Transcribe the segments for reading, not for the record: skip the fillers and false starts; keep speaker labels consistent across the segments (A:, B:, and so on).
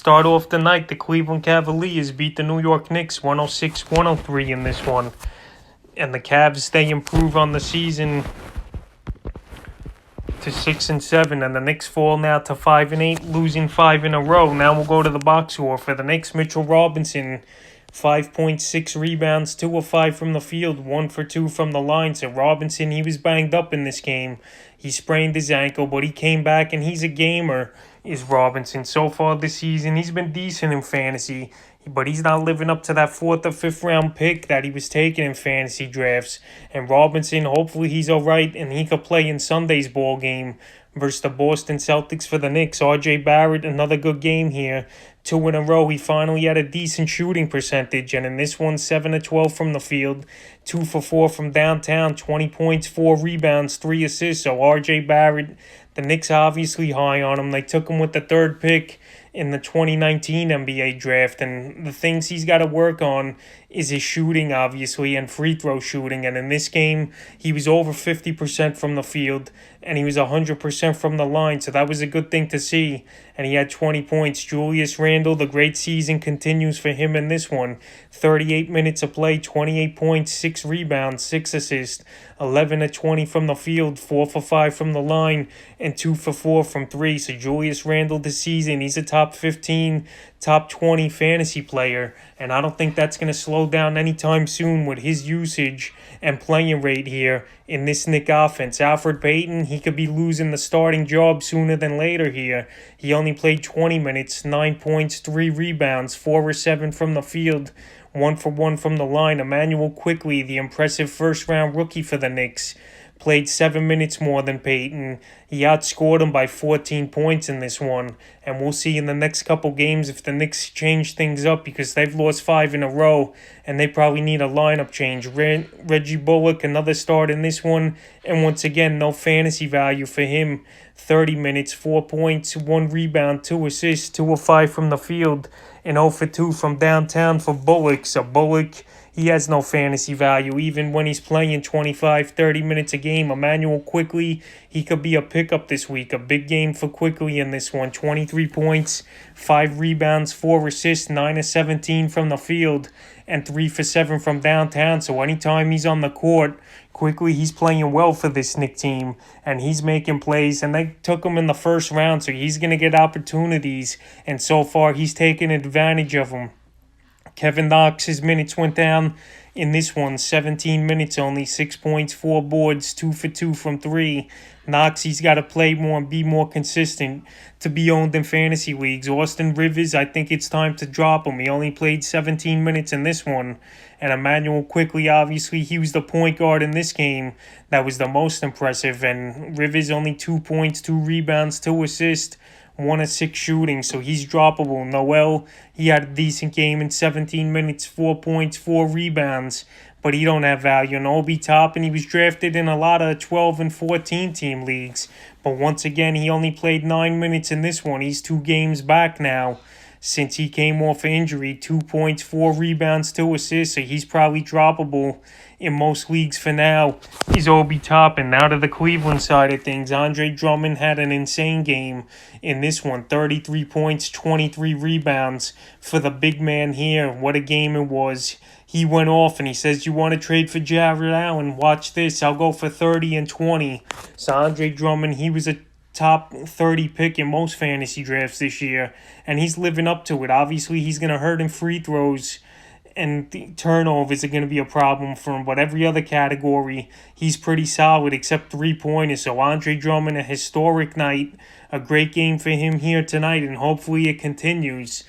A: Start off the night, the Cleveland Cavaliers beat the New York Knicks 106-103 in this one. And the Cavs, they improve on the season to 6-7, and the Knicks fall now to 5-8, losing 5 in a row. Now we'll go to the box score for the Knicks. Mitchell Robinson, 5.6 rebounds, 2 of 5 from the field, 1 for 2 from the line. So Robinson, he was banged up in this game. He sprained his ankle, but he came back, and he's a gamer, is Robinson. So far this season, he's been decent in fantasy, but he's not living up to that 4th or 5th round pick that he was taking in fantasy drafts. And Robinson, hopefully he's all right, and he could play in Sunday's ball game versus the Boston Celtics for the Knicks. RJ Barrett, another good game here. 2 in a row. He finally had a decent shooting percentage, and in this one, 7 of 12 from the field, 2 for 4 from downtown, 20 points, 4 rebounds, 3 assists. So RJ Barrett, the Knicks obviously high on him. They took him with the 3rd pick in the 2019 NBA draft, and the things he's got to work on is his shooting, obviously, and free throw shooting. And in this game, he was over 50% from the field, and he was 100% from the line, so that was a good thing to see. And he had 20 points. Julius Randle, the great season continues for him in this one. 38 minutes of play, 28 points, 6 rebounds, 6 assists, 11 of 20 from the field, 4 for 5 from the line, and 2 for 4 from 3. So Julius Randle this season, he's a top 15, top 20 fantasy player, and I don't think that's going to slow down anytime soon with his usage and playing rate here in this Knick offense. Alfred Payton, he could be losing the starting job sooner than later here. He only played 20 minutes, 9 points, 3 rebounds, 4 or 7 from the field, 1 for 1 from the line. Emmanuel Quickley, the impressive first-round rookie for the Knicks, played 7 minutes more than Peyton. He outscored him by 14 points in this one. And we'll see in the next couple games if the Knicks change things up, because they've lost 5 in a row and they probably need a lineup change. Reggie Bullock, another start in this one. And once again, no fantasy value for him. 30 minutes, 4 points, 1 rebound, 2 assists, 2 of 5 from the field, and 0 for 2 from downtown for Bullock. So Bullock, he has no fantasy value even when he's playing 25, 30 minutes a game. Emmanuel Quickley, he could be a pickup this week. A big game for Quickley in this one. 23 points, 5 rebounds, 4 assists, 9 of 17 from the field, and 3 for 7 from downtown. So anytime he's on the court, Quickley, he's playing well for this Knick team, and he's making plays, and they took him in the first round, so he's going to get opportunities, and so far he's taken advantage of them. Kevin Knox, his minutes went down in this one, 17 minutes only, 6 points, 4 boards, 2 for 2 from 3. Knox, he's got to play more and be more consistent to be owned in fantasy leagues. Austin Rivers, I think it's time to drop him. He only played 17 minutes in this one. And Emmanuel Quickley, obviously, he was the point guard in this game that was the most impressive. And Rivers only 2 points, 2 rebounds, 2 assists, 1 of 6 shooting, so he's droppable. Noel, he had a decent game in 17 minutes, 4 points, 4 rebounds, but he don't have value. And Obi Toppin, he was drafted in a lot of 12 and 14 team leagues, but once again, he only played 9 minutes in this one. He's 2 games back now since he came off injury. 2 points, 4 rebounds, 2 assists, so he's probably droppable in most leagues for now. He's Obi Toppin. Now to the Cleveland side of things. Andre Drummond had an insane game in this one. 33 points, 23 rebounds for the big man here. What a game it was. He went off and he says, "You want to trade for Jared Allen? Watch this. I'll go for 30 and 20. So Andre Drummond, he was a top 30 pick in most fantasy drafts this year, and he's living up to it. Obviously, he's going to hurt in free throws, and the turnovers are going to be a problem for him. But every other category, he's pretty solid except three-pointers. So Andre Drummond, a historic night, a great game for him here tonight, and hopefully it continues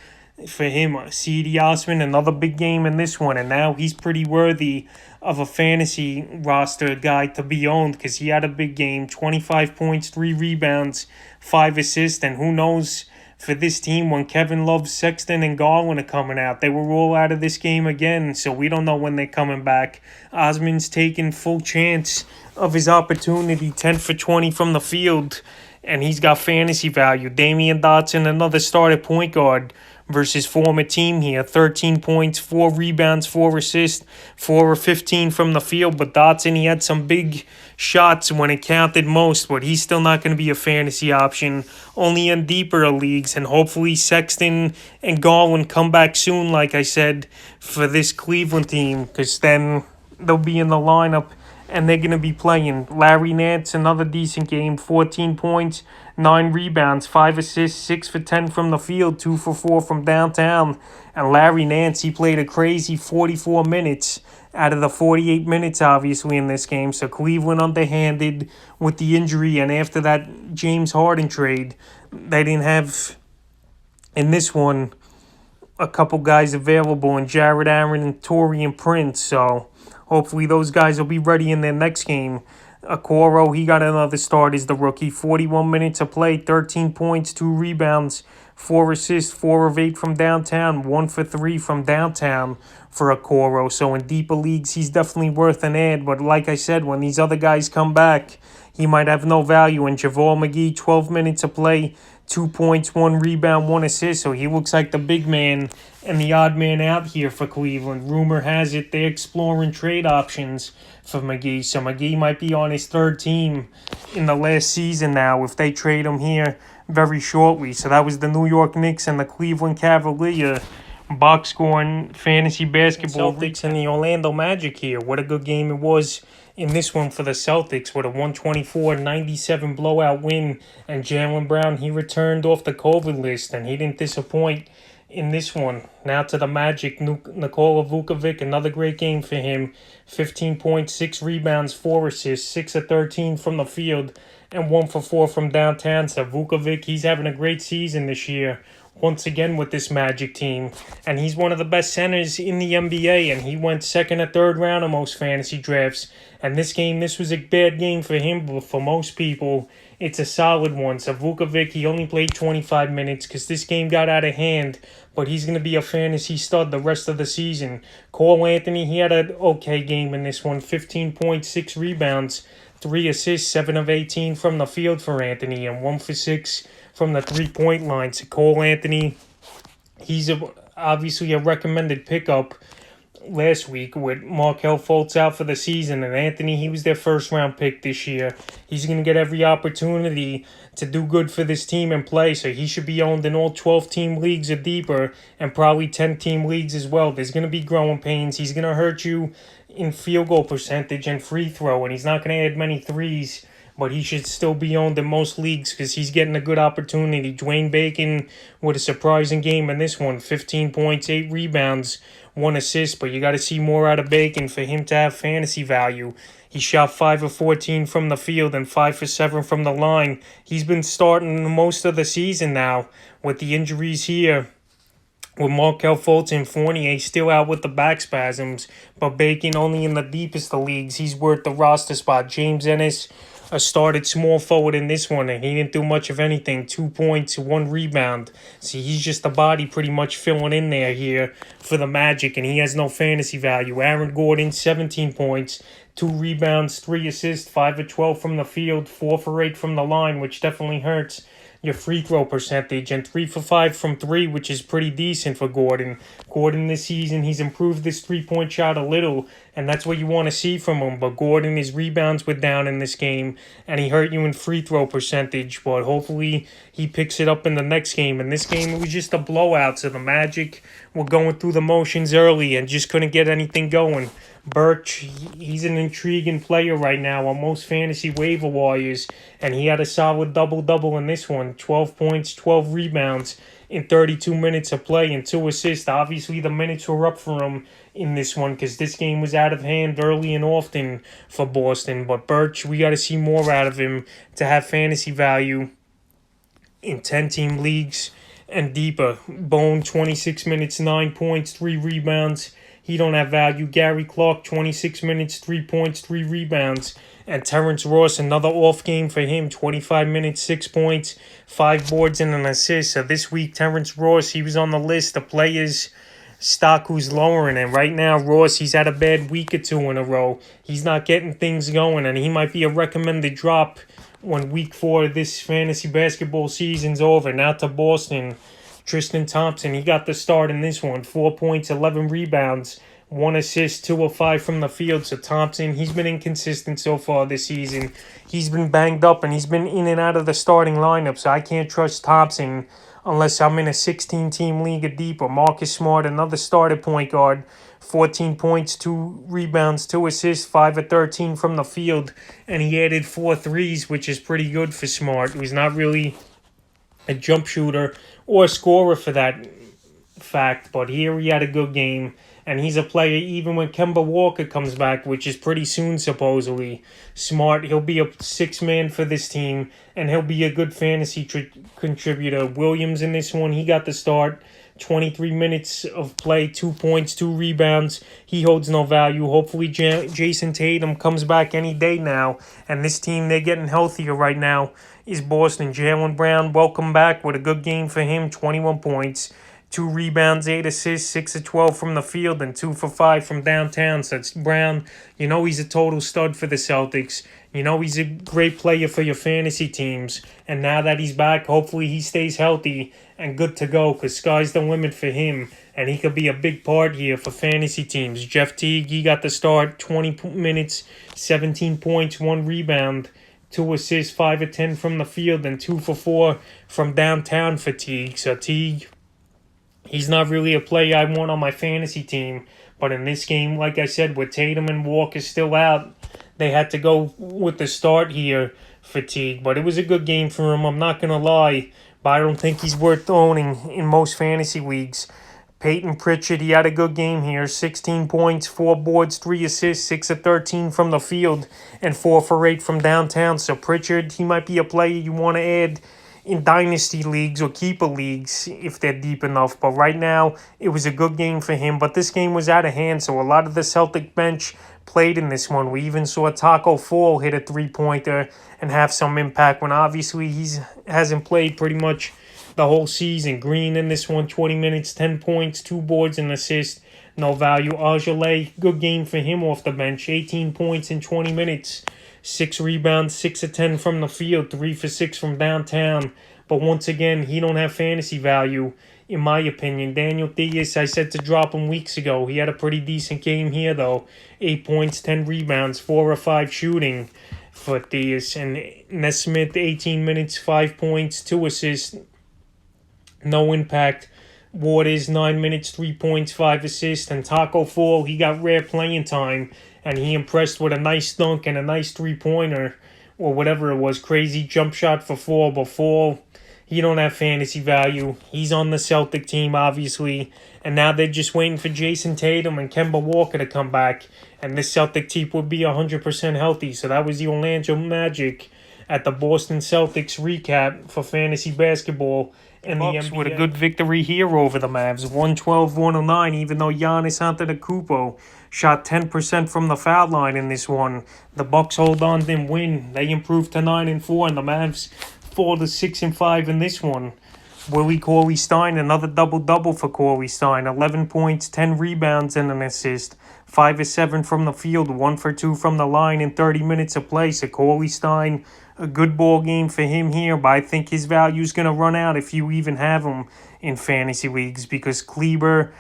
A: for him. C.D. Osman, another big game in this one, and now he's pretty worthy of a fantasy roster guy to be owned because he had a big game. 25 points, 3 rebounds, 5 assists, and who knows for this team when Kevin Love, Sexton, and Garland are coming out. They were all out of this game again, so we don't know when they're coming back. Osman's taking full chance of his opportunity, 10 for 20 from the field, and he's got fantasy value. Damian Dodson, another starter point guard versus former team here. 13 points, 4 rebounds, 4 assists, 4 or 15 from the field. But Dotson, he had some big shots when it counted most, but he's still not going to be a fantasy option, only in deeper leagues. And hopefully Sexton and Garland come back soon, like I said, for this Cleveland team, because then they'll be in the lineup and they're going to be playing. Larry Nance, another decent game, 14 points, 9 rebounds, 5 assists, 6 for 10 from the field, 2 for 4 from downtown. And Larry Nance, he played a crazy 44 minutes out of the 48 minutes, obviously, in this game. So Cleveland underhanded with the injury, and after that James Harden trade, they didn't have, in this one, a couple guys available, and Jared Allen and Taurean Prince. So hopefully those guys will be ready in their next game. Okoro, he got another start as the rookie. 41 minutes of play, 13 points, 2 rebounds, 4 assists, 4 of 8 from downtown, 1 for 3 from downtown for Okoro. So in deeper leagues, he's definitely worth an ad. But like I said, when these other guys come back, he might have no value. And Javon Mcgee, 12 minutes of play, 2 points, 1 rebound, 1 assist. So he looks like the big man and the odd man out here for Cleveland. Rumor has it they're exploring trade options for Mcgee. So Mcgee might be on his 3rd team in the last season now if they trade him here very shortly. So that was the New York Knicks and the Cleveland Cavaliers box scoring fantasy basketball. Celtics and the Orlando Magic here. What a good game it was in this one for the Celtics with a 124-97 blowout win. And Jaylen Brown, he returned off the COVID list and he didn't disappoint in this one. Now to the Magic, Nikola Vukovic, another great game for him. 15 points, 6 rebounds, 4 assists, 6 of 13 from the field, and 1 for 4 from downtown. So Vukovic, he's having a great season this year, once again with this Magic team. And he's one of the best centers in the NBA, and he went 2nd or 3rd round of most fantasy drafts. And this game, this was a bad game for him, but for most people, it's a solid one. So Vukovic, he only played 25 minutes because this game got out of hand, but he's going to be a fantasy stud the rest of the season. Cole Anthony, he had an okay game in this one. 15 points, 6 rebounds, 3 assists, 7 of 18 from the field for Anthony, and 1 for 6 from the 3-point line. So Cole Anthony, he's obviously a recommended pickup last week with Markelle Fultz out for the season, and Anthony, he was their 1st-round pick this year. He's going to get every opportunity to do good for this team and play, so he should be owned in all 12-team leagues or deeper, and probably 10-team leagues as well. There's going to be growing pains. He's going to hurt you in field goal percentage and free throw, and he's not going to add many threes, but he should still be owned in most leagues because he's getting a good opportunity. Dwayne Bacon with a surprising game in this one. 15 points, 8 rebounds, 1 assist, but you got to see more out of Bacon for him to have fantasy value. He shot 5 of 14 from the field and 5 for 7 from the line. He's been starting most of the season now with the injuries here. With Markelle Fultz and Fournier still out with the back spasms, but Bacon only in the deepest of leagues. He's worth the roster spot. James Ennis started small forward in this one, and he didn't do much of anything. 2 points, 1 rebound. See, he's just a body pretty much filling in there here for the Magic, and he has no fantasy value. Aaron Gordon, 17 points, 2 rebounds, 3 assists, 5 of 12 from the field, 4 for 8 from the line, which definitely hurts your free throw percentage, and 3 for 5 from 3, which is pretty decent for Gordon. Gordon this season, he's improved this 3-point shot a little, and that's what you want to see from him. But Gordon, his rebounds were down in this game, and he hurt you in free throw percentage. But hopefully he picks it up in the next game. In this game, it was just a blowout, so the Magic were going through the motions early and just couldn't get anything going. Birch, he's an intriguing player right now on most fantasy waiver wires, and he had a solid double-double in this one. 12 points, 12 rebounds in 32 minutes of play and 2 assists. Obviously, the minutes were up for him in this one because this game was out of hand early and often for Boston. But Birch, we got to see more out of him to have fantasy value in 10-team leagues and deeper. Bone, 26 minutes, 9 points, 3 rebounds. He don't have value. Gary Clark, 26 minutes, 3 points, 3 rebounds. And Terence Ross, another off game for him, 25 minutes, 6 points, 5 boards, and an assist. So this week, Terence Ross, he was on the list of players' stock who's lowering. And right now, Ross, he's had a bad week or 2 in a row. He's not getting things going, and he might be a recommended drop when week 4 of this fantasy basketball season's over. Now to Boston. Tristan Thompson, he got the start in this one. 4 points, 11 rebounds, 1 assist, 2 of 5 from the field. So Thompson, he's been inconsistent so far this season. He's been banged up and he's been in and out of the starting lineup. So I can't trust Thompson unless I'm in a 16-team league or deeper. Marcus Smart, another starter point guard. 14 points, 2 rebounds, 2 assists, 5 of 13 from the field. And he added 4 threes, which is pretty good for Smart, who's not really a jump shooter or a scorer for that fact. But here he had a good game. And he's a player even when Kemba Walker comes back, which is pretty soon supposedly. Smart, he'll be a 6-man for this team, and he'll be a good fantasy contributor. Williams in this one, he got the start. 23 minutes of play, 2 points, 2 rebounds. He holds no value. Hopefully Jason Tatum comes back any day now. And this team, they're getting healthier right now, is Boston. Jaylen Brown, welcome back with a good game for him. 21 points. 2 rebounds, 8 assists, 6 of 12 from the field, and 2 for 5 from downtown. So it's Brown. You know he's a total stud for the Celtics. You know he's a great player for your fantasy teams. And now that he's back, hopefully he stays healthy and good to go, because sky's the limit for him. And he could be a big part here for fantasy teams. Jeff Teague, he got the start, 20 minutes, 17 points, 1 rebound, 2 assists, 5 of 10 from the field, and 2 for 4 from downtown for Teague. So Teague, he's not really a player I want on my fantasy team. But in this game, like I said, with Tatum and Walker still out, they had to go with the start here for Teague. But it was a good game for him, I'm not going to lie. But I don't think he's worth owning in most fantasy leagues. Peyton Pritchard, he had a good game here. 16 points, 4 boards, 3 assists, 6 of 13 from the field, and 4 for 8 from downtown. So Pritchard, he might be a player you want to add in dynasty leagues or keeper leagues if they're deep enough. But right now, it was a good game for him. But this game was out of hand, so a lot of the Celtic bench played in this one. We even saw Taco Fall hit a 3-pointer and have some impact when obviously he hasn't played pretty much the whole season. Green in this one, 20 minutes, 10 points, 2 boards and assist. No value. Ajale, good game for him off the bench. 18 points in 20 minutes. 6 rebounds, 6 of 10 from the field, 3 for 6 from downtown. But once again, he don't have fantasy value, in my opinion. Daniel Theus, I said to drop him weeks ago. He had a pretty decent game here, though. 8 points, 10 rebounds, 4 of 5 shooting for Theus. And Nesmith, 18 minutes, 5 points, 2 assists. No impact. Waters, 9 minutes, 3 points, 5 assists. And Taco Fall, he got rare playing time. And he impressed with a nice dunk and a nice 3-pointer. Or whatever it was. Crazy jump shot for Fall. But Fall, he don't have fantasy value. He's on the Celtic team, obviously. And now they're just waiting for Jason Tatum and Kemba Walker to come back. And this Celtic team would be 100% healthy. So that was the Orlando Magic at the Boston Celtics recap for fantasy basketball. And the Bucks with a good victory here over the Mavs. 112-109, even though Giannis Antetokounmpo shot 10% from the foul line in this one. The Bucks hold on and win. They improved to 9-4, and the Mavs fall to 6-5 in this one. Willie Cauley-Stein, another double-double for Cauley-Stein. 11 points, 10 rebounds, and an assist. 5 of 7 from the field, 1 for 2 from the line in 30 minutes of play. So Cauley-Stein, a good ball game for him here, but I think his value is going to run out if you even have him in fantasy leagues, because Kleber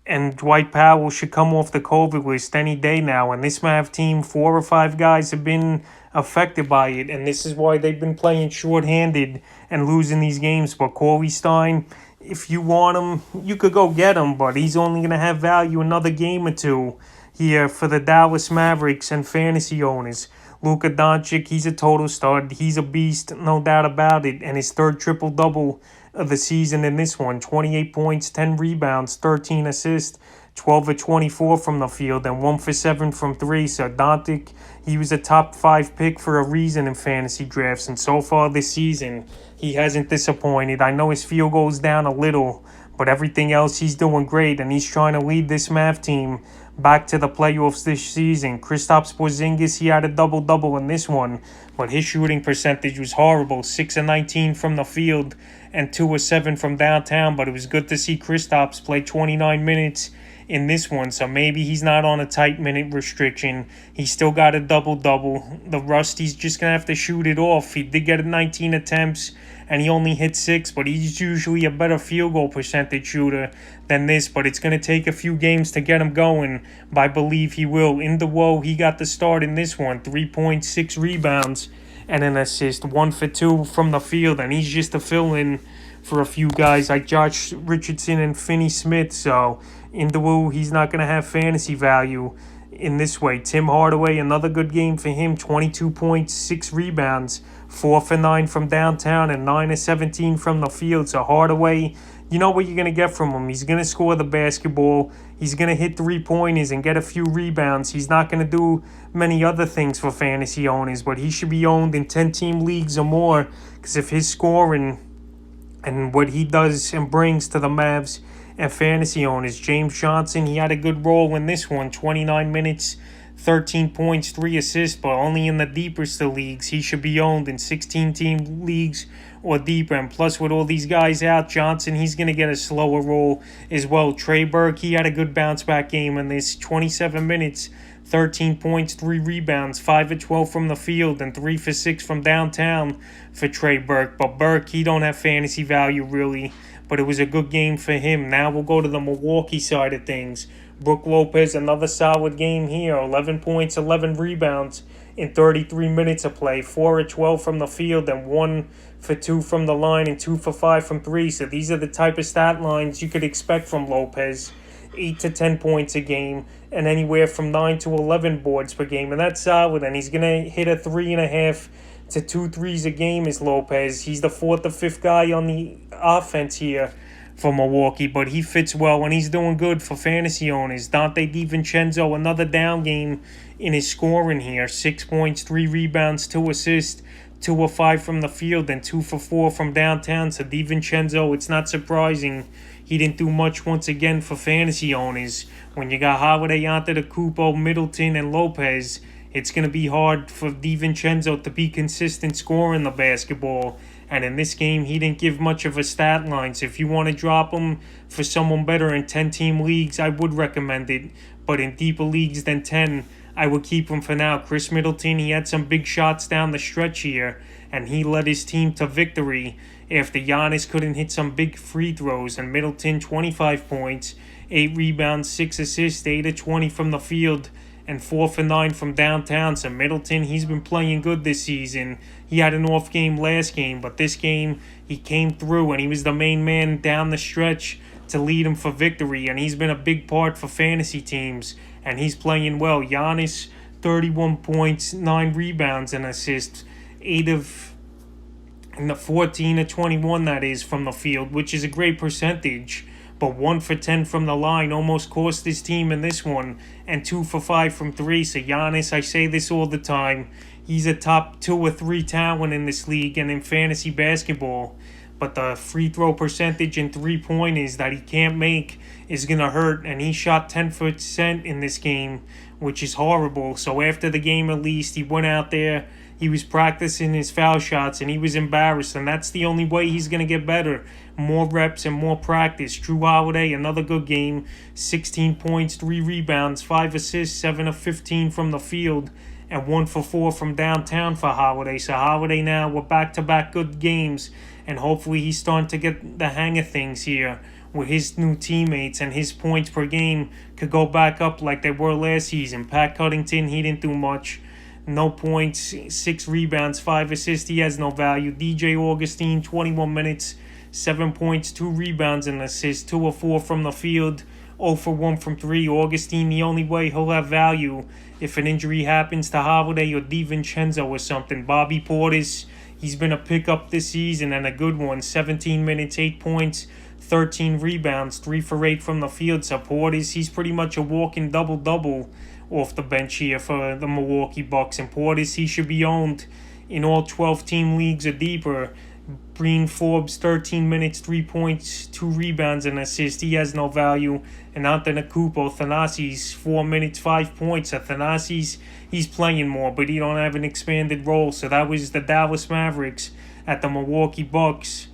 A: and Dwight Powell should come off the COVID list any day now. And this Mav team, 4 or 5 guys have been affected by it, and this is why they've been playing short-handed and losing these games. But Cauley-Stein, if you want him, you could go get him, but he's only going to have value another game or two here for the Dallas Mavericks and fantasy owners. Luka Doncic, he's a total stud. He's a beast, no doubt about it. And his third triple-double of the season in this one. 28 points, 10 rebounds, 13 assists, 12 of 24 from the field, and 1 for 7 from 3. So Doncic, he was a top 5 pick for a reason in fantasy drafts. And so far this season, he hasn't disappointed. I know his field goes down a little, but everything else he's doing great. And he's trying to lead this Mav team back to the playoffs this season. Kristaps Porzingis, he had a double-double in this one, but his shooting percentage was horrible. 6 of 19 from the field and 2 of 7 from downtown. But it was good to see Kristaps play 29 minutes in this one, so maybe he's not on a tight minute restriction. He's still got a double-double. The Rusty's just going to have to shoot it off. He did get 19 attempts, and he only hit 6, but he's usually a better field goal percentage shooter than this, but it's going to take a few games to get him going, but I believe he will. In the woe, he got the start in this one, 3.6 rebounds and an assist, 1 for 2 from the field, and he's just a fill-in for a few guys like Josh Richardson and Finney Smith, so in the woo, he's not going to have fantasy value in this way. Tim Hardaway, another good game for him, 22.6 rebounds, 4 for 9 from downtown, and 9 of 17 from the field. So Hardaway, you know what you're going to get from him. He's going to score the basketball. He's going to hit three-pointers and get a few rebounds. He's not going to do many other things for fantasy owners, but he should be owned in 10-team leagues or more, because if his scoring and what he does and brings to the Mavs and fantasy owners. James Johnson, he had a good role in this one, 29 minutes, 13 points, 3 assists, but only in the deeper still leagues. He should be owned in 16-team leagues or deeper. And plus, with all these guys out, Johnson, he's going to get a slower role as well. Trey Berg, he had a good bounce-back game in this, 27 minutes, 13 points, 3 rebounds, 5 of 12 from the field, and 3 for 6 from downtown for Trey Berg. But Berg, he don't have fantasy value really, but it was a good game for him. Now we'll go to the Milwaukee side of things. Brook Lopez, another solid game here, 11 points, 11 rebounds in 33 minutes of play, 4 of 12 from the field, and 1 for 2 from the line, and 2 for 5 from 3. So these are the type of stat lines you could expect from Lopez. 8 to 10 points a game, and anywhere from 9 to 11 boards per game, and that's solid. And he's gonna hit a 3.5 to 2 threes a game is Lopez. He's the 4th or 5th guy on the offense here for Milwaukee, but he fits well and he's doing good for fantasy owners. Dante De Vincenzo, another down game in his scoring here, 6 points, 3 rebounds, 2 assists, 2 of 5 from the field, and 2 for 4 from downtown. So De Vincenzo, it's not surprising he didn't do much once again for fantasy owners. When you got Holiday, Antetokounmpo, Middleton, and Lopez, it's going to be hard for De Vincenzo to be consistent scoring the basketball. And in this game, he didn't give much of a stat line. So if you want to drop him for someone better in 10-team leagues, I would recommend it. But in deeper leagues than 10, I would keep him for now. Chris Middleton, he had some big shots down the stretch here, and he led his team to victory after Giannis couldn't hit some big free throws. And Middleton, 25 points, 8 rebounds, 6 assists, 8 of 20 from the field, and 4 for 9 from downtown. So Middleton, he's been playing good this season. He had an off game last game, but this game he came through and he was the main man down the stretch to lead him for victory. And he's been a big part for fantasy teams, and he's playing well. Giannis, 31 points, 9 rebounds and assists, 8 of and the 14 of 21 that is from the field, which is a great percentage. But 1 for 10 from the line almost cost his team in this one, and 2 for 5 from 3. So Giannis, I say this all the time, he's a top 2 or 3 talent in this league and in fantasy basketball. But the free throw percentage and 3-pointers that he can't make is going to hurt, and he shot 10% in this game, which is horrible. So after the game at least, he went out there, he was practicing his foul shots, and he was embarrassed, and that's the only way he's going to get better. More reps and more practice. Drew Holiday, another good game, 16 points, 3 rebounds, 5 assists, 7 of 15 from the field, and 1 for 4 from downtown for Holiday. So Holiday now with back-to-back good games, and hopefully he's starting to get the hang of things here with his new teammates, and his points per game could go back up like they were last season. Pat Covington, he didn't do much. No points, 6 rebounds, 5 assists. He has no value. DJ Augustine, 21 minutes, 7 points, 2 rebounds and assists, 2 of 4 from the field, 0 for 1 from 3. Augustine, the only way he'll have value if an injury happens to Holiday or De Vincenzo or something. Bobby Portis, he's been a pickup this season and a good one. 17 minutes, 8 points, 13 rebounds, 3 for 8 from the field. So Portis, he's pretty much a walking double-double off the bench here for the Milwaukee Bucks. And Portis, he should be owned in all 12-team leagues or deeper. Breen Forbes, 13 minutes, 3 points, 2 rebounds and assists. He has no value. And Antetokounmpo, Thanasis, 4 minutes, 5 points. Thanasis, he's playing more, but he don't have an expanded role. So that was the Dallas Mavericks at the Milwaukee Bucks.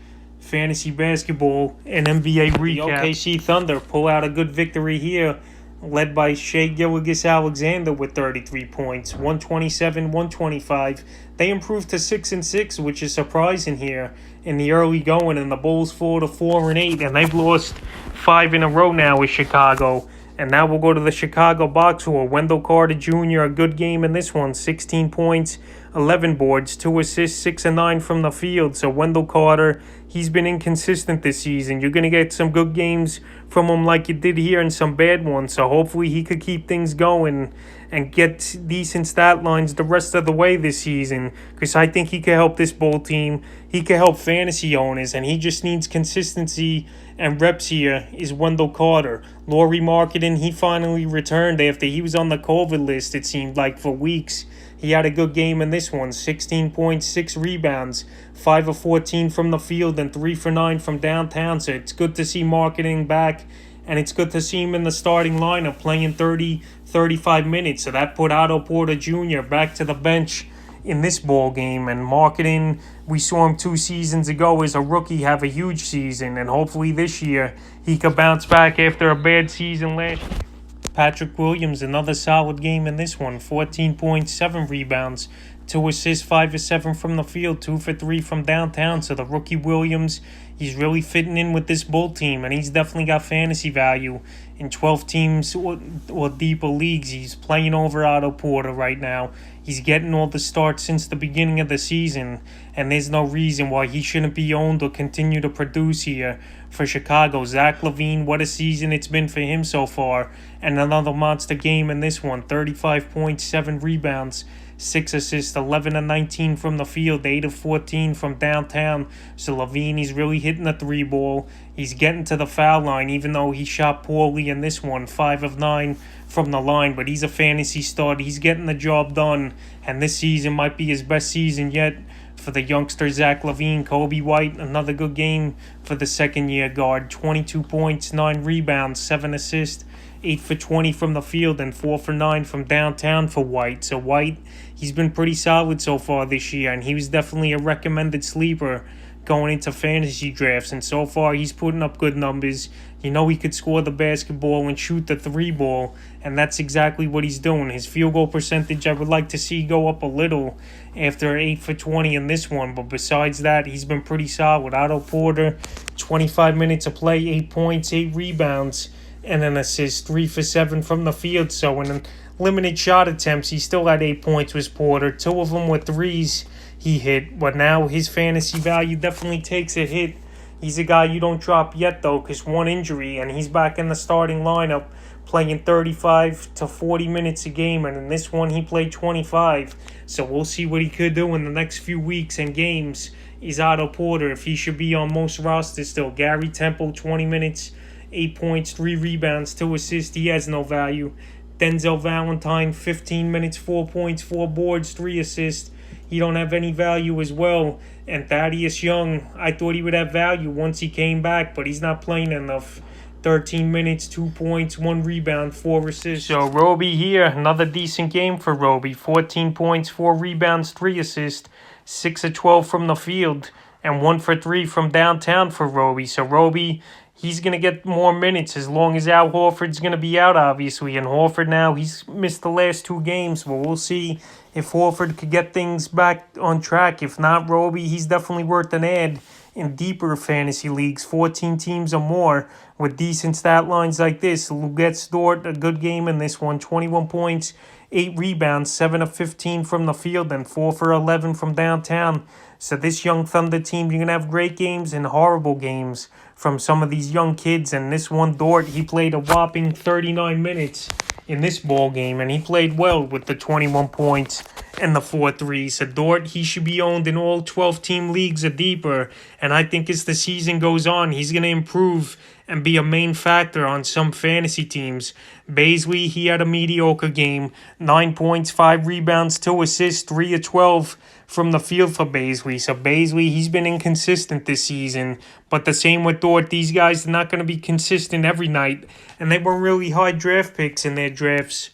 A: fantasy basketball and NBA recap. The OKC Thunder pull out a good victory here, led by Shai Gilgeous-Alexander with 33 points, 127-125. They improved to 6-6, which is surprising here in the early going, and the Bulls fall to 4-8, and they've lost 5 in a row now with Chicago. And now we'll go to the Chicago box score. Wendell Carter Jr., a good game in this one, 16 points, 11 boards, 2 assists, 6 and 9 from the field. So Wendell Carter, he's been inconsistent this season. You're going to get some good games from him like you did here and some bad ones. So hopefully he could keep things going and get decent stat lines the rest of the way this season, because I think he could help this Bull team. He could help fantasy owners, and he just needs consistency and reps here is Wendell Carter. Lauri Markkanen, he finally returned after he was on the COVID list, it seemed like, for weeks. He had a good game in this one, 16 points, 6 rebounds, 5 of 14 from the field, and 3 for 9 from downtown. So it's good to see Markkanen back, and it's good to see him in the starting lineup playing 35 minutes. So that put Otto Porter Jr. back to the bench in this ball game. And Markkanen, we saw him 2 seasons ago as a rookie have a huge season, and hopefully this year he could bounce back after a bad season last year. Patrick Williams, another solid game in this one, 14 points, 7 rebounds, 2 assists, 5 of 7 from the field, 2 for 3 from downtown. So the rookie Williams, he's really fitting in with this Bull team, and he's definitely got fantasy value in 12 teams or deeper leagues. He's playing over Otto Porter right now. He's getting all the starts since the beginning of the season, and there's no reason why he shouldn't be owned or continue to produce here for Chicago. Zach LaVine, what a season it's been for him so far, and another monster game in this one, 35 points, 7 rebounds, 6 assists, 11 and 19 from the field, 8 of 14 from downtown. So LaVine, he's really hitting the 3-ball. He's getting to the foul line, even though he shot poorly in this one, 5 of 9 from the line. But he's a fantasy stud. He's getting the job done, and this season might be his best season yet for the youngster Zach LaVine. Kobe White, another good game for the second-year guard, 22 points, 9 rebounds, 7 assists, 8 for 20 from the field, and 4 for 9 from downtown for White. So White, he's been pretty solid so far this year, and he was definitely a recommended sleeper going into fantasy drafts, and so far he's putting up good numbers. You know he could score the basketball and shoot the 3-ball, and that's exactly what he's doing. His field goal percentage, I would like to see go up a little after 8 for 20 in this one, but besides that, he's been pretty solid. Otto Porter, 25 minutes of play, 8 points, 8 rebounds, and an assist, 3 for 7 from the field. So in limited shot attempts, he still had 8 points with Porter. 2 of them were threes he hit, but now his fantasy value definitely takes a hit. He's a guy you don't drop yet, though, because one injury, and he's back in the starting lineup playing 35 to 40 minutes a game, and in this one he played 25. So we'll see what he could do in the next few weeks and games. Is Otto Porter, if he should be on most rosters still. Gary Temple, 20 minutes, 8 points, 3 rebounds, 2 assists. He has no value. Denzel Valentine, 15 minutes, 4 points, 4 boards, 3 assists. He don't have any value as well. And Thaddeus Young, I thought he would have value once he came back, but he's not playing enough. 13 minutes, 2 points, 1 rebound, 4 assists. So Roby here, another decent game for Roby. 14 points, 4 rebounds, 3 assists, 6 of 12 from the field, and 1 for 3 from downtown for Roby. So Roby, he's going to get more minutes as long as Al Horford's going to be out, obviously. And Horford now, he's missed the last 2 games, but we'll see if Horford could get things back on track. If not, Roby, he's definitely worth an ad in deeper fantasy leagues, 14 teams or more, with decent stat lines like this. Luguetz Dort, a good game in this one, 21 points, 8 rebounds, 7 of 15 from the field, and 4 for 11 from downtown. So this young Thunder team, you're going to have great games and horrible games from some of these young kids. And this one, Dort, he played a whopping 39 minutes in this ball game, and he played well with the 21 points and the 4 threes. So Dort, he should be owned in all 12-team leagues or deeper, and I think as the season goes on, he's going to improve and be a main factor on some fantasy teams. Bazley, he had a mediocre game, 9 points, 5 rebounds, 2 assists, 3 of 12 from the field for Bazley. So Bazley, he's been inconsistent this season, but the same with Dort. These guys are not going to be consistent every night, and they were really high draft picks in their drafts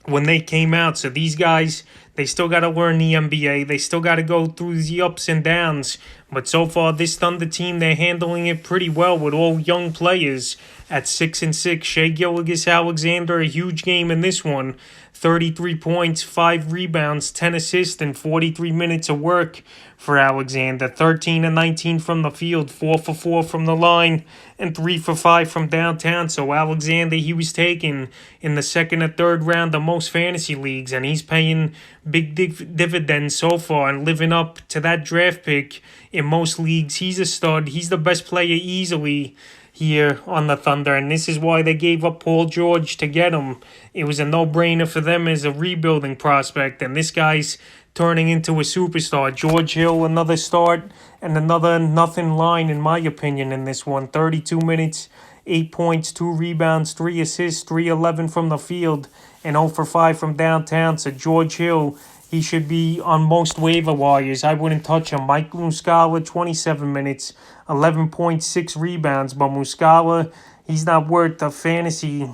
A: when they came out. So these guys, they still got to learn the NBA. They still got to go through the ups and downs. But so far, this Thunder team, they're handling it pretty well with all young players at 6-6. Shai Gilgeous-Alexander, a huge game in this one. 33 points, 5 rebounds, 10 assists, and 43 minutes of work for Alexander. 13 and 19 from the field, 4 for 4 from the line, and 3 for 5 from downtown. So Alexander, he was taken in the second and third round of most fantasy leagues, and he's paying big dividends so far and living up to that draft pick in most leagues. He's a stud. He's the best player easily here on the Thunder, and this is why they gave up Paul George to get him. It was a no-brainer for them as a rebuilding prospect, and this guy's turning into a superstar. George Hill, another start, and another nothing line, in my opinion, in this one. 32 minutes, 8 points, 2 rebounds, 3 assists, 3-11 from the field, and 0 for 5 from downtown. So George Hill, he should be on most waiver wires. I wouldn't touch him. Mike Muscala, 27 minutes, 11.6 rebounds. But Muscala, he's not worth a fantasy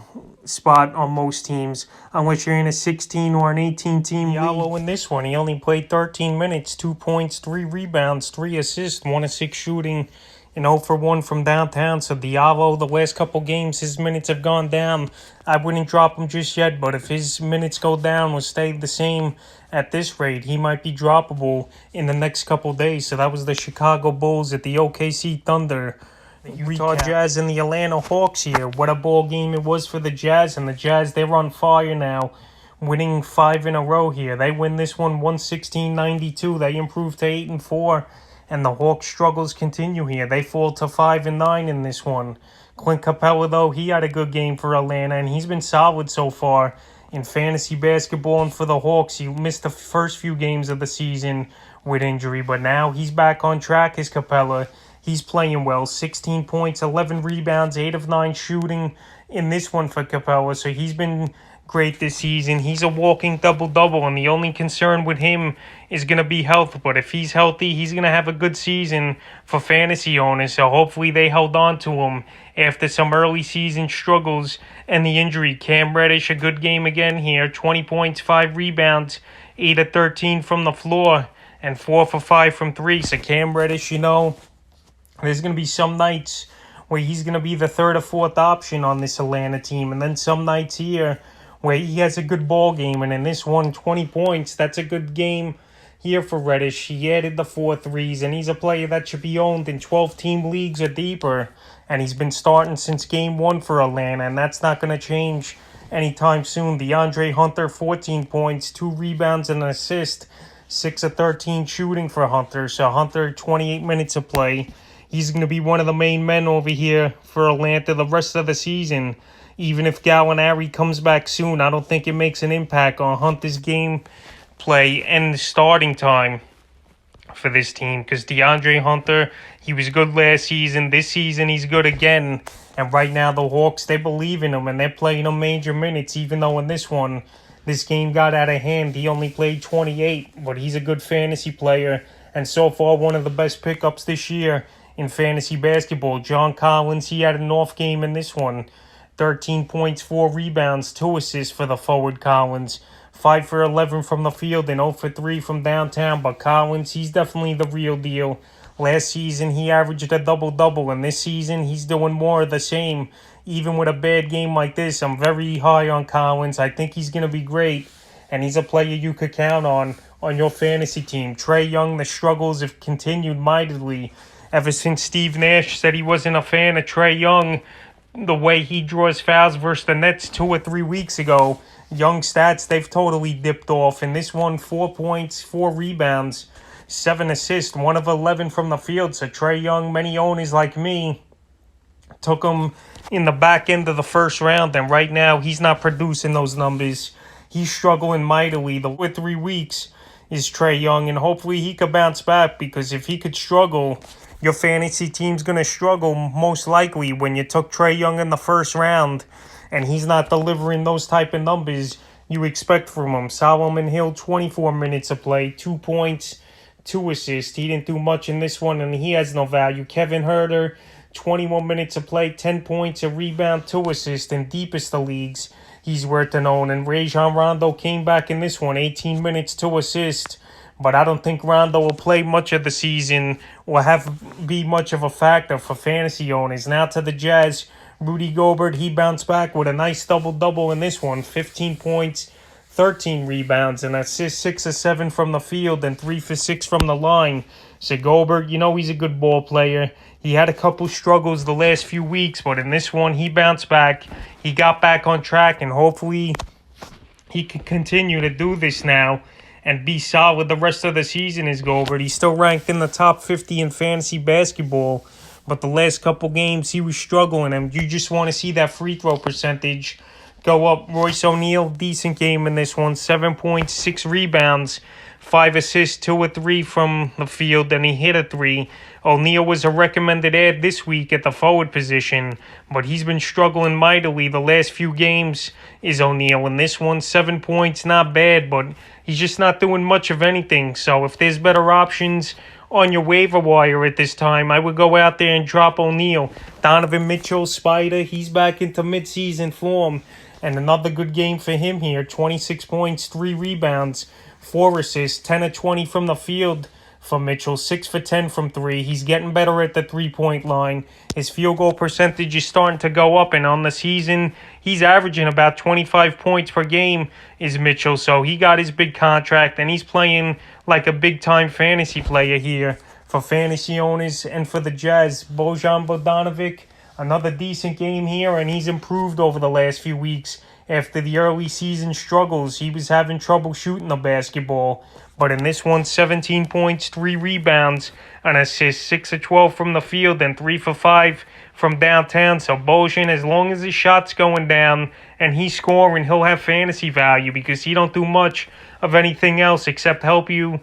A: spot on most teams unless you're in a 16 or an 18 team league. In this one, he only played 13 minutes, 2 points, 3 rebounds, 3 assists, 1 of 6 shooting, and 0 for 1 from downtown. So Diallo, the last couple games, his minutes have gone down. I wouldn't drop him just yet, but if his minutes go down or stay the same at this rate, he might be droppable in the next couple days. So that was the Chicago Bulls at the OKC Thunder. The Utah Jazz and the Atlanta Hawks here. What a ball game it was for the Jazz. And the Jazz, they're on fire now, winning 5 in a row here. They win this one 116-92. They improve to 8-4. And the Hawks' struggles continue here. They fall to 5-9 in this one. Clint Capella, though, he had a good game for Atlanta, and he's been solid so far in fantasy basketball. And for the Hawks, he missed the first few games of the season with injury, but now he's back on track as Capella. He's playing well. 16 points, 11 rebounds, 8 of 9 shooting in this one for Capella. So he's been great this season. He's a walking double-double, and the only concern with him is going to be health. But if he's healthy, he's going to have a good season for fantasy owners. So hopefully they held on to him after some early season struggles and the injury. Cam Reddish, a good game again here. 20 points, 5 rebounds, 8 of 13 from the floor, and 4 for 5 from 3. So Cam Reddish, there's going to be some nights where he's going to be the third or fourth option on this Atlanta team. And then some nights here where he has a good ball game. And in this one, 20 points, that's a good game here for Reddish. He added the 4 threes, and he's a player that should be owned in 12-team leagues or deeper. And he's been starting since game 1 for Atlanta, and that's not going to change anytime soon. Deandre Hunter, 14 points, 2 rebounds and an assist, 6 of 13 shooting for Hunter. So Hunter, 28 minutes of play. He's going to be one of the main men over here for Atlanta the rest of the season. Even if Gallinari comes back soon, I don't think it makes an impact on Hunter's game play and the starting time for this team. Because DeAndre Hunter, he was good last season. This season, he's good again. And right now, the Hawks, they believe in him, and they're playing him major minutes, even though in this one, this game got out of hand. He only played 28, but he's a good fantasy player. And so far, one of the best pickups this year in fantasy basketball. John Collins, he had an off game in this one. 13 points, 4 rebounds, 2 assists for the forward Collins. 5 for 11 from the field and 0 for 3 from downtown. But Collins, he's definitely the real deal. Last season, he averaged a double-double. And this season, he's doing more of the same. Even with a bad game like this, I'm very high on Collins. I think he's going to be great. And he's a player you could count on your fantasy team. Trey Young, the struggles have continued mightily ever since Steve Nash said he wasn't a fan of Trey Young. The way he draws fouls versus the Nets 2 or 3 weeks ago. Young stats, they've totally dipped off. In this one, 4 points, 4 rebounds, 7 assists, 1 of 11 from the field. So Trey Young, many owners like me, took him in the back end of the first round. And right now, he's not producing those numbers. He's struggling mightily. The 3 weeks is Trey Young. And hopefully he could bounce back. Because if he could struggle, your fantasy team's going to struggle most likely when you took Trey Young in the first round and he's not delivering those type of numbers you expect from him. Solomon Hill, 24 minutes of play, 2 points, 2 assists. He didn't do much in this one and he has no value. Kevin Huerter, 21 minutes of play, 10 points, a rebound, 2 assists. In deepest of leagues, he's worth an own. And Rajon Rondo came back in this one, 18 minutes, 2 assists. but I don't think Rondo will play much of the season or be much of a factor for fantasy owners. Now to the Jazz. Rudy Gobert, he bounced back with a nice double-double in this one. 15 points, 13 rebounds, and assists, 6 of 7 from the field and 3 for 6 from the line. So Gobert, he's a good ball player. He had a couple struggles the last few weeks, but in this one, he bounced back. He got back on track, and hopefully he can continue to do this now and be solid the rest of the season as Gobert. He's still ranked in the top 50 in fantasy basketball, but the last couple games he was struggling, and you just want to see that free throw percentage go up. Royce O'Neill, decent game in this one, 7 points, 6 rebounds, 5 assists, 2 of 3 from the field, and he hit a 3. O'Neill was a recommended add this week at the forward position, but he's been struggling mightily the last few games is O'Neill. In this one, 7 points, not bad, but he's just not doing much of anything. So if there's better options on your waiver wire at this time, I would go out there and drop O'Neill. Donovan Mitchell, Spider, he's back into midseason form, and another good game for him here. 26 points, 3 rebounds, 4 assists, 10 of 20 from the field for Mitchell, 6 for 10 from 3. He's getting better at the three-point line. His field goal percentage is starting to go up, and on the season, he's averaging about 25 points per game is Mitchell. So he got his big contract, and he's playing like a big-time fantasy player here for fantasy owners and for the Jazz. Bojan Bodanovic, another decent game here, and he's improved over the last few weeks. After the early season struggles, he was having trouble shooting the basketball. But in this one, 17 points, 3 rebounds, an assist, 6 of 12 from the field, and 3 for 5 from downtown. So Bojan, as long as his shot's going down and he's scoring, he'll have fantasy value because he don't do much of anything else except help you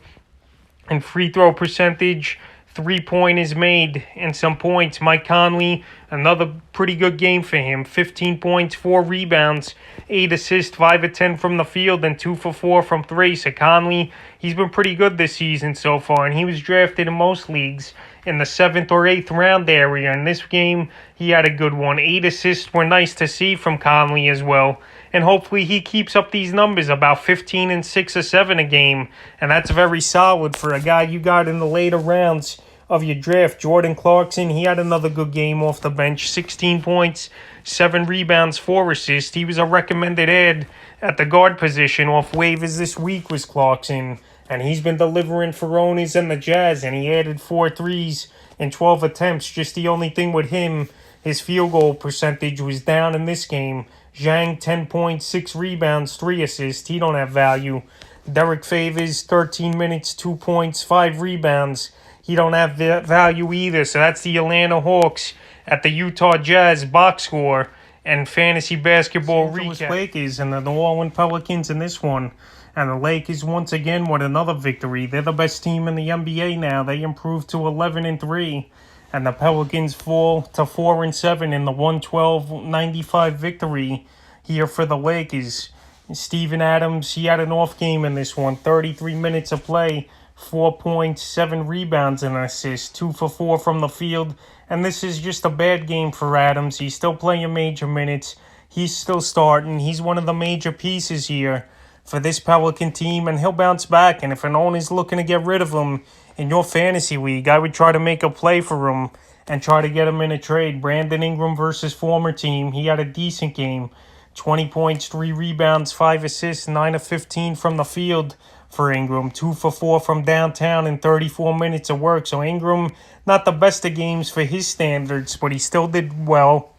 A: in free throw percentage, 3-pointers made, and some points. Mike Conley, another pretty good game for him. 15 points, 4 rebounds, 8 assists, 5 of 10 from the field, and 2 for 4 from 3. So Conley, he's been pretty good this season so far, and he was drafted in most leagues in the 7th or 8th round area. In this game, he had a good one. 8 assists were nice to see from Conley as well. And hopefully he keeps up these numbers, about 15 and 6 or 7 a game. And that's very solid for a guy you got in the later rounds of your draft. Jordan Clarkson, he had another good game off the bench. 16 points, 7 rebounds, 4 assists. He was a recommended add at the guard position off waivers this week was Clarkson. And he's been delivering for owners and the Jazz. And he added 4 threes in 12 attempts. Just the only thing with him, his field goal percentage was down in this game. Zhang, 10 points, 6 rebounds, 3 assists. He don't have value. Derek Favors, 13 minutes, 2 points, 5 rebounds. He don't have value either. So that's the Atlanta Hawks at the Utah Jazz box score and fantasy basketball recap. Lakers and the New Orleans Pelicans in this one. And the Lakers once again with another victory. They're the best team in the NBA now. They improved to 11-3. And the Pelicans fall to 4-7 in the 112-95 victory here for the Lakers. Steven Adams, he had an off game in this one. 33 minutes of play, 4 points, 7 rebounds and an assist, 2 for 4 from the field. And this is just a bad game for Adams. He's still playing major minutes. He's still starting. He's one of the major pieces here for this Pelican team, and he'll bounce back. And if an owner's looking to get rid of him in your fantasy league, I would try to make a play for him and try to get him in a trade. Brandon Ingram versus former team. He had a decent game. 20 points, 3 rebounds, 5 assists, 9 of 15 from the field for Ingram. 2 for 4 from downtown in 34 minutes of work. So Ingram, not the best of games for his standards, but he still did well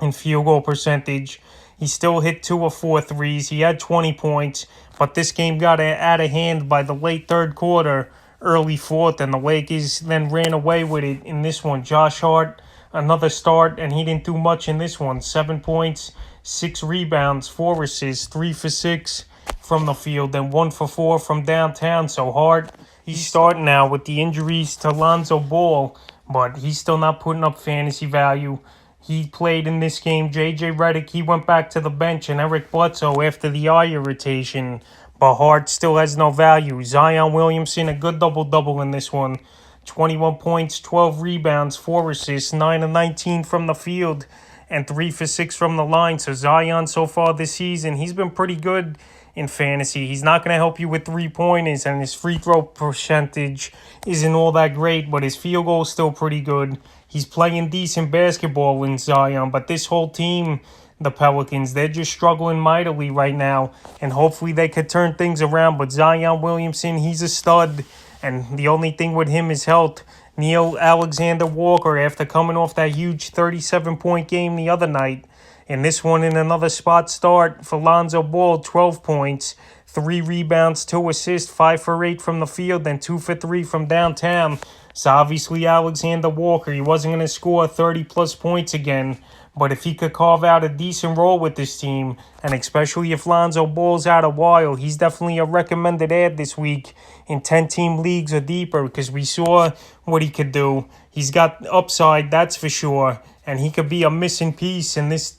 A: in field goal percentage. He still hit 2 of 4 threes. He had 20 points, but this game got out of hand by the late third quarter, early fourth, and the Lakers then ran away with it in this one. Josh Hart, another start, and he didn't do much in this one. 7 points, 6 rebounds, 4 assists, 3 for 6 from the field, and 1 for 4 from downtown. So Hart, he's starting now with the injuries to Lonzo Ball, but he's still not putting up fantasy value. He played in this game. J.J. Redick, he went back to the bench, and Eric Bledsoe after the eye irritation. But Hart still has no value. Zion Williamson, a good double-double in this one. 21 points, 12 rebounds, 4 assists, 9 of 19 from the field, and 3 for 6 from the line. So Zion so far this season, he's been pretty good in fantasy. He's not going to help you with 3-pointers, and his free throw percentage isn't all that great, but his field goal is still pretty good. He's playing decent basketball in Zion, but this whole team, the Pelicans, they're just struggling mightily right now, and hopefully they could turn things around. But Zion Williamson, he's a stud, and the only thing with him is health. Neil Alexander-Walker, after coming off that huge 37-point game the other night, and this one in another spot start for Lonzo Ball, 12 points, 3 rebounds, 2 assists, 5 for 8 from the field, and 2 for 3 from downtown. So obviously Alexander Walker, he wasn't going to score 30-plus points again, but if he could carve out a decent role with this team, and especially if Lonzo Ball's out a while, he's definitely a recommended add this week in 10-team leagues or deeper, because we saw what he could do. He's got upside, that's for sure, and he could be a missing piece in this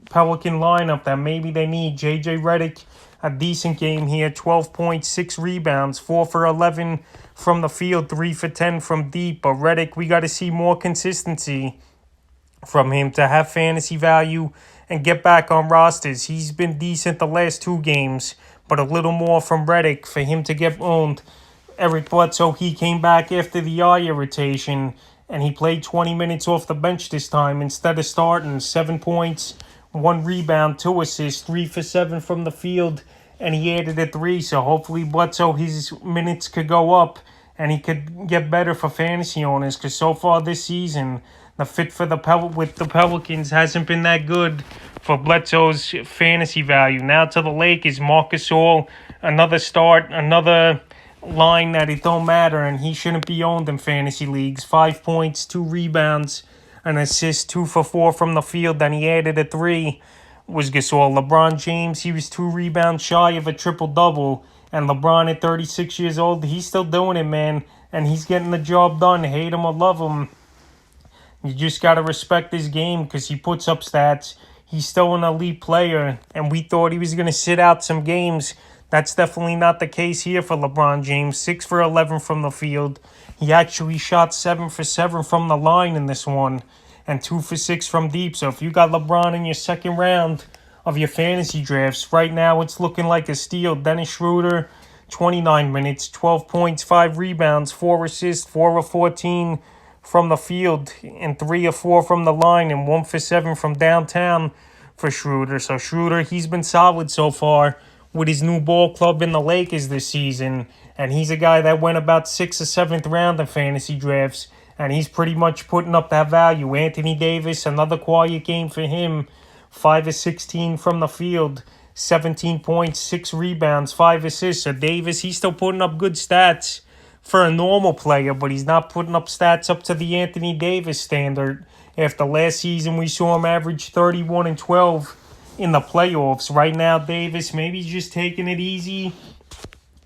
A: Pelican lineup that maybe they need. J.J. Redick, a decent game here, 12 points, 6 rebounds, 4 for 11 from the field, 3 for 10 from deep. But Redick, we got to see more consistency from him to have fantasy value and get back on rosters. He's been decent the last 2 games, but a little more from Redick for him to get owned. Eric Bledsoe, he came back after the eye irritation, and he played 20 minutes off the bench this time instead of starting. 7 points, 1 rebound, 2 assists, 3 for 7 from the field, and he added a 3. So hopefully Bledsoe, his minutes could go up and he could get better for fantasy owners, because so far this season, the fit for with the Pelicans hasn't been that good for Bledsoe's fantasy value. Now to the Lakers, Marc Gasol, another start, another line that it don't matter, and he shouldn't be owned in fantasy leagues. 5 points, 2 rebounds, an assist, 2 for 4 from the field, then he added a 3, was Gasol. LeBron James, he was 2 rebounds shy of a triple-double, and LeBron at 36 years old, he's still doing it, man, and he's getting the job done. Hate him or love him, you just got to respect his game because he puts up stats. He's still an elite player, and we thought he was going to sit out some games. That's definitely not the case here for LeBron James. 6 for 11 from the field. He actually shot 7 for 7 from the line in this one, and 2 for 6 from deep. So if you got LeBron in your second round of your fantasy drafts, right now it's looking like a steal. Dennis Schroeder, 29 minutes, 12 points, 5 rebounds, 4 assists, 4 of 14 from the field, and 3 of 4 from the line, and 1 for 7 from downtown for Schroeder. So Schroeder, he's been solid so far with his new ball club in the Lakers this season, and he's a guy that went about 6th or 7th round in fantasy drafts, and he's pretty much putting up that value. Anthony Davis, another quiet game for him, 5 of 16 from the field, 17 points, 6 rebounds, 5 assists. So Davis, he's still putting up good stats for a normal player, but he's not putting up stats up to the Anthony Davis standard. After last season, we saw him average 31 and 12 in the playoffs. Right now, Davis, maybe he's just taking it easy,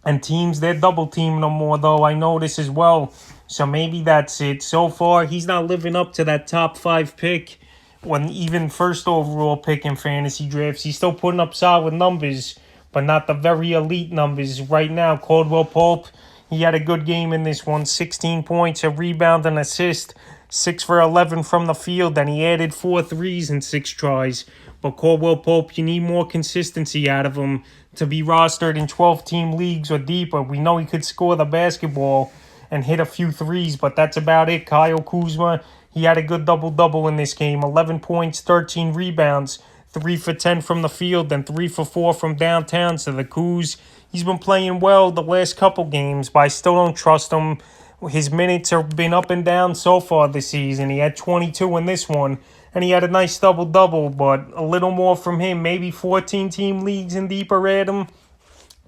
A: and teams, they're double teaming him more, though. I notice as well. So maybe that's it. So far, he's not living up to that top 5 pick, when even first overall pick in fantasy drafts. He's still putting up solid numbers, but not the very elite numbers. Right now, Caldwell Pope, he had a good game in this one. 16 points, a rebound, and assist. 6 for 11 from the field, and he added 4 threes in 6 tries. But Caldwell Pope, you need more consistency out of him to be rostered in 12-team leagues or deeper. We know he could score the basketball and hit a few threes, but that's about it. Kyle Kuzma, he had a good double-double in this game. 11 points, 13 rebounds, 3 for 10 from the field, and 3 for 4 from downtown. So the Kuz, he's been playing well the last couple games, but I still don't trust him. His minutes have been up and down so far this season. He had 22 in this one, and he had a nice double-double, but a little more from him. Maybe 14-team leagues and deeper at him,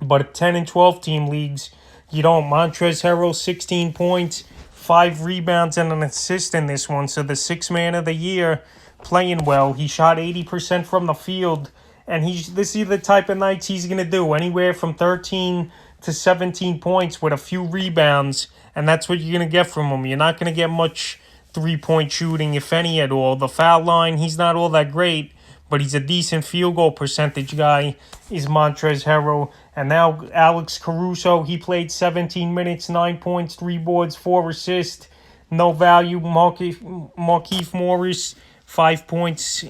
A: but 10 and 12-team leagues, you don't. Montrezl Harrell, 16 points, 5 rebounds, and an assist in this one. So the 6th man of the year, playing well. He shot 80% from the field, and this is the type of nights he's going to do. Anywhere from 13 to 17 points with a few rebounds, and that's what you're going to get from him. You're not going to get much 3-point shooting, if any at all. The foul line, he's not all that great, but he's a decent field goal percentage guy, is Montrezl Harrell. And now Alex Caruso, he played 17 minutes, 9 points, 3 boards, 4 assists. No value. Markieff Morris, 5 points,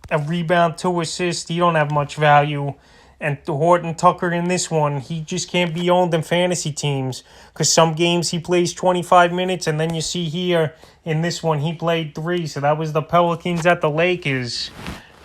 A: a rebound, 2 assists. He don't have much value. And Horton Tucker in this one, he just can't be owned in fantasy teams because some games he plays 25 minutes, and then you see here in this one he played 3. So that was the Pelicans at the Lakers.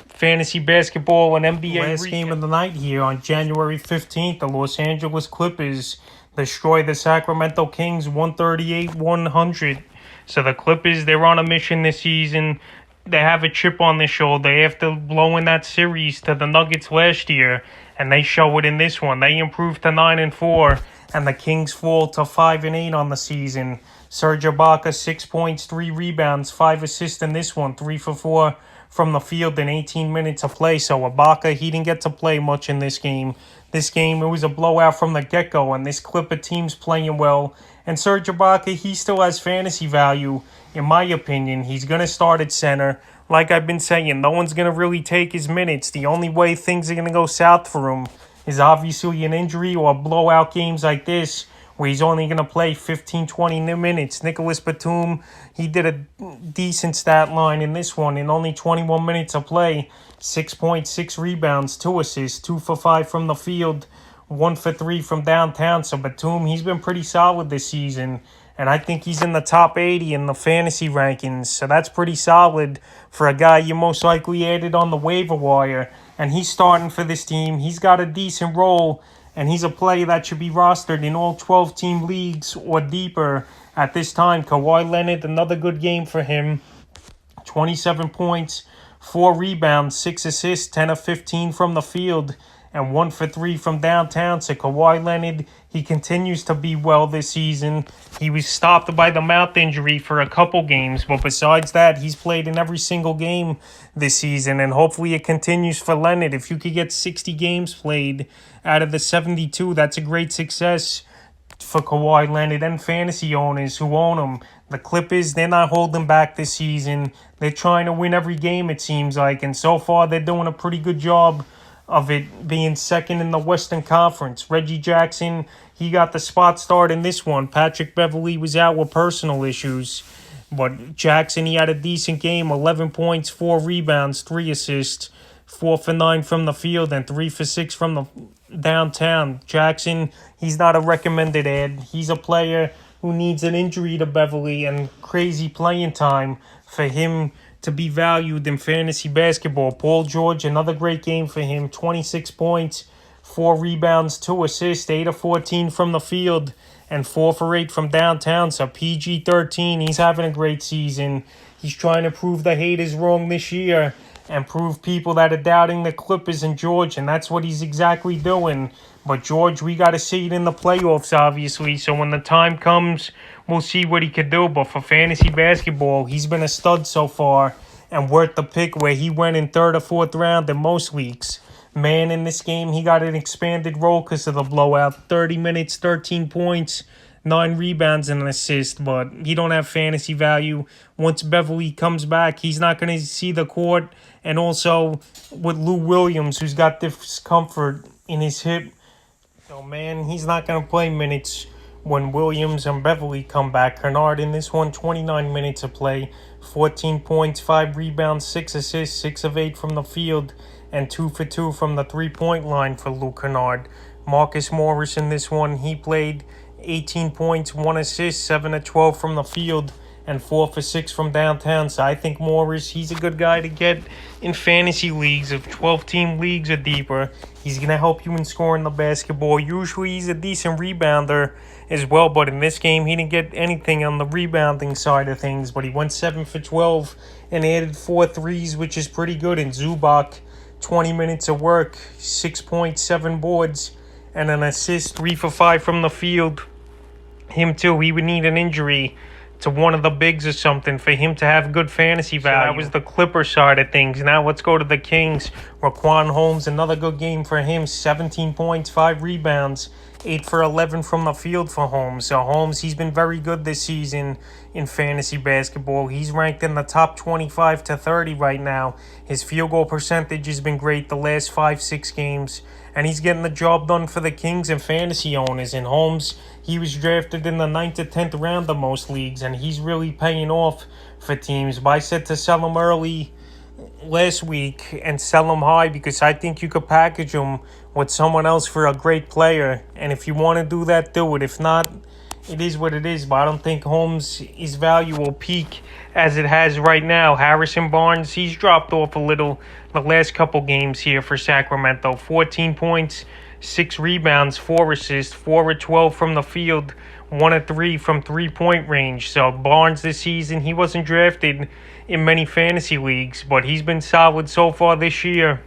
A: Fantasy basketball and NBA last game of the night here on January 15th. The Los Angeles Clippers destroy the Sacramento Kings 138-100. So the Clippers, they're on a mission this season. They have a chip on their shoulder after blowing that series to the Nuggets last year, and they show it in this one. They improved to 9-4, and the Kings fall to 5-8 on the season. Sergio Bacca, 6 points, 3 rebounds, 5 assists in this one, 3 for 4 from the field in 18 minutes of play. So Ibaka, he didn't get to play much in this game. This game, it was a blowout from the get-go, and this Clipper team's playing well. And Serge Ibaka, he still has fantasy value, in my opinion. He's going to start at center. Like I've been saying, no one's going to really take his minutes. The only way things are going to go south for him is obviously an injury or blowout games like this, where he's only going to play 15, 20 minutes. Nicholas Batum, he did a decent stat line in this one in only 21 minutes of play. 6.6 rebounds, 2 assists, 2 for 5 from the field, 1 for 3 from downtown. So Batum, he's been pretty solid this season. And I think he's in the top 80 in the fantasy rankings. So that's pretty solid for a guy you most likely added on the waiver wire. And he's starting for this team. He's got a decent role. And he's a player that should be rostered in all 12-team leagues or deeper at this time. Kawhi Leonard, another good game for him. 27 points, 4 rebounds, 6 assists, 10 of 15 from the field, and 1 for 3 from downtown. So Kawhi Leonard, he continues to be well this season. He was stopped by the mouth injury for a couple games, but besides that, he's played in every single game this season, and hopefully it continues for Leonard. If you could get 60 games played out of the 72, that's a great success for Kawhi Leonard and fantasy owners who own him. The Clippers, they're not holding back this season. They're trying to win every game, it seems like, and so far they're doing a pretty good job of it being second in the Western Conference. Reggie Jackson, he got the spot start in this one. Patrick Beverley was out with personal issues, but Jackson, he had a decent game, 11 points, 4 rebounds, 3 assists, 4 for 9 from the field, and 3 for 6 from the downtown. Jackson, he's not a recommended ad. He's a player who needs an injury to Beverley and crazy playing time for him to be valued in fantasy basketball. Paul George, another great game for him. 26 points, 4 rebounds, 2 assists, 8 of 14 from the field, and 4 for 8 from downtown. So PG-13, he's having a great season. He's trying to prove the haters wrong this year and prove people that are doubting the Clippers and George, and that's what he's exactly doing. But George, we got to see it in the playoffs, obviously. So when the time comes, we'll see what he could do. But for fantasy basketball, he's been a stud so far and worth the pick where he went in 3rd or 4th round in most leagues. Man, in this game, he got an expanded role because of the blowout. 30 minutes, 13 points, 9 rebounds and an assist. But he don't have fantasy value. Once Beverley comes back, he's not going to see the court. And also with Lou Williams, who's got discomfort in his hip. So, man, he's not going to play minutes when Williams and Beverley come back. Kennard in this one, 29 minutes of play, 14 points, 5 rebounds, 6 assists, 6 of 8 from the field, and 2 for 2 from the three-point line for Luke Kennard. Marcus Morris in this one, he played 18 points, 1 assist, 7 of 12 from the field, and 4 for 6 from downtown. So I think Morris, he's a good guy to get in fantasy leagues of 12-team leagues or deeper. He's going to help you in scoring the basketball. Usually he's a decent rebounder as well, but in this game he didn't get anything on the rebounding side of things. But he went 7 for 12 and added 4 threes, which is pretty good. And Zubac, 20 minutes of work, 6.7 boards, and an assist, 3 for 5 from the field. Him too, he would need an injury to one of the bigs or something for him to have good fantasy value. So that was the Clipper side of things. Now let's go to the Kings. Raquan Holmes, another good game for him. 17 points, 5 rebounds, 8 for 11 from the field for Holmes. So Holmes, he's been very good this season in fantasy basketball. He's ranked in the top 25 to 30 right now. His field goal percentage has been great the last 5-6 games. And he's getting the job done for the Kings and fantasy owners. And Holmes, he was drafted in the 9th or 10th round of most leagues, and he's really paying off for teams. But I said to sell him early last week and sell him high because I think you could package him with someone else for a great player. And if you want to do that, do it. If not, it is what it is. But I don't think Holmes' value will peak as it has right now. Harrison Barnes, he's dropped off a little the last couple games here for Sacramento. 14 points, 6 rebounds, 4 assists, 4 of 12 from the field, 1 of 3 from three-point range. So Barnes this season, he wasn't drafted in many fantasy leagues, but he's been solid so far this year.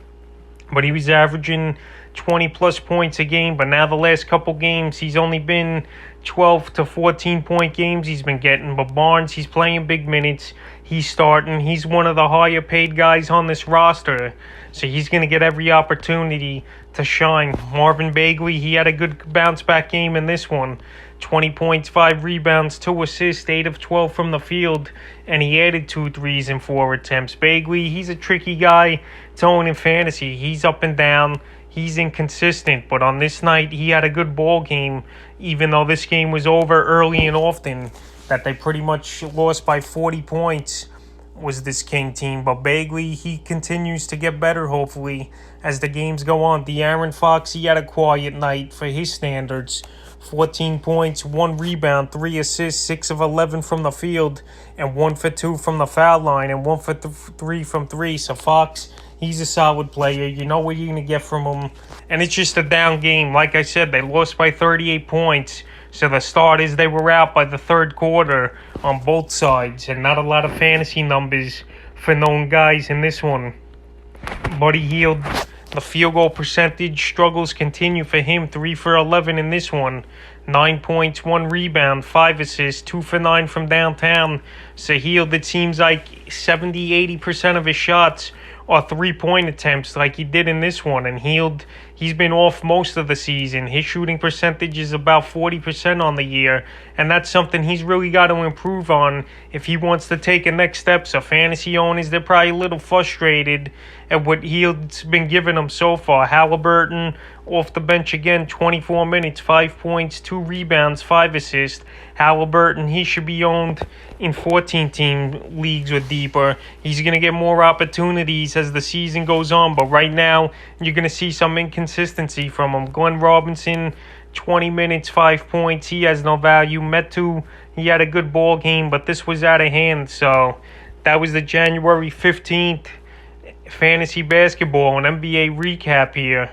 A: But he was averaging 20-plus points a game, but now the last couple games, he's only been 12 to 14-point games he's been getting. But Barnes, he's playing big minutes. He's starting. He's one of the higher-paid guys on this roster, so he's going to get every opportunity to shine. Marvin Bagley, he had a good bounce-back game in this one. 20 points, 5 rebounds, 2 assists, 8 of 12 from the field, and he added 2 threes in 4 attempts. Bagley, he's a tricky guy to own in fantasy. He's up and down. He's inconsistent, but on this night, he had a good ball game, even though this game was over early and often, that they pretty much lost by 40 points was this King team. But Bagley, he continues to get better, hopefully, as the games go on. De'Aaron Fox, he had a quiet night for his standards. 14 points, 1 rebound, 3 assists, 6 of 11 from the field, and 1 for 2 from the foul line, and 1 for 3 from 3. So Fox, he's a solid player. You know what you're going to get from him. And it's just a down game. Like I said, they lost by 38 points. So the starters, they were out by the third quarter on both sides. And not a lot of fantasy numbers for known guys in this one. Buddy Hield, the field goal percentage struggles continue for him. 3 for 11 in this one. 9 points, 1 rebound, 5 assists, 2 for 9 from downtown. So Hield, it seems like 70-80% of his shots are 3-point attempts like he did in this one. And Hield, he's been off most of the season. His shooting percentage is about 40% on the year. And that's something he's really got to improve on if he wants to take a next step. So fantasy owners, they're probably a little frustrated at what Hield's been giving them so far. Halliburton off the bench again, 24 minutes, 5 points, 2 rebounds, 5 assists. Halliburton, he should be owned in 14-team leagues or deeper. He's going to get more opportunities as the season goes on, but right now you're going to see some inconsistency from him. Glenn Robinson, 20 minutes, 5 points. He has no value. Metu, he had a good ball game, but this was out of hand. So that was the January 15th fantasy basketball and NBA recap here.